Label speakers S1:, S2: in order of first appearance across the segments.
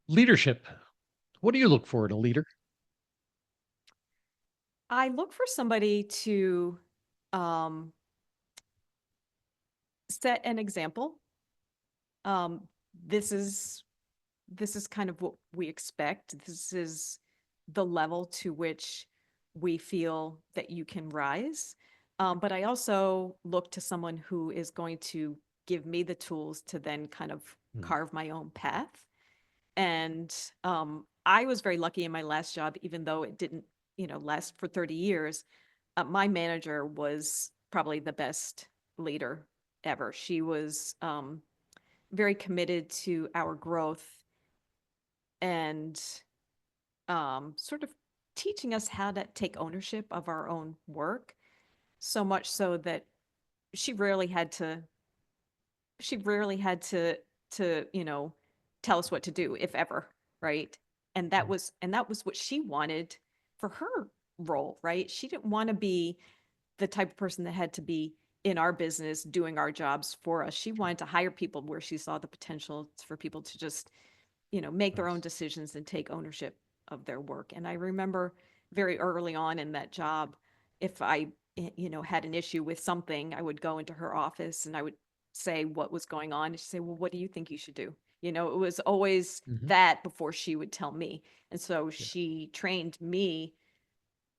S1: Leadership. What do you look for in a leader?
S2: I look for somebody to um, set an example. Um, this is this is kind of what we expect. This is the level to which we feel that you can rise. But I also look to someone who is going to give me the tools to then kind of
S1: Mm,
S2: carve my own path. And I was very lucky in my last job, even though it didn't, last for 30 years. My manager was probably the best leader ever. She was very committed to our growth and sort of teaching us how to take ownership of our own work, so much so that she rarely had to she rarely had to tell us what to do, if ever, right? And that
S1: mm,
S2: was and that was what she wanted for her role, right? She didn't want to be the type of person that had to be in our business doing our jobs for us. She
S1: sure.
S2: wanted to hire people where she saw the potential for people to just, make their own
S1: Nice.
S2: decisions and take ownership of their work. And I remember very early on in that job, if I, had an issue with something, I would go into her office and I would say what was going on. And she'd say, well, what do you think you should do? It was always
S1: Hmm.
S2: that before she would tell me. And so
S1: Yeah.
S2: she trained me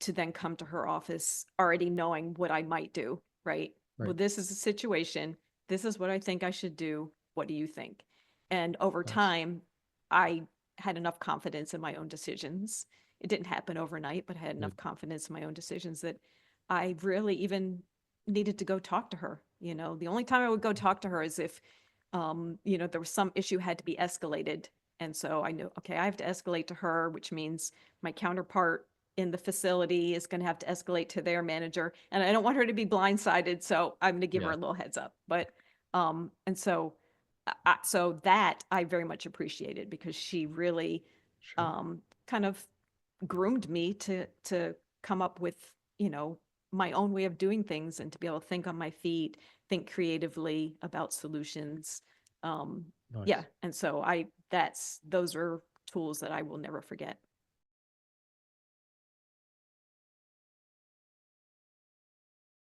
S2: to then come to her office already knowing what I might do, right? Well,
S1: Right.
S2: this is a situation. This is what I think I should do. What do you think? And over
S1: Nice.
S2: time, I had enough confidence in my own decisions. It didn't happen overnight, but I had
S1: Good.
S2: enough confidence in my own decisions that I really even needed to go talk to her. The only time I would go talk to her is if, there was some issue had to be escalated. And so I knew, okay, I have to escalate to her, which means my counterpart in the facility is going to have to escalate to their manager, and I don't want her to be blindsided, so I'm going to give her
S1: Yeah.
S2: a little heads up. But and so so that I very much appreciated because she really
S1: Sure.
S2: kind of groomed me to come up with, my own way of doing things and to be able to think on my feet, think creatively about solutions. um yeah,
S1: Nice.
S2: and so I that's those are tools that I will never forget.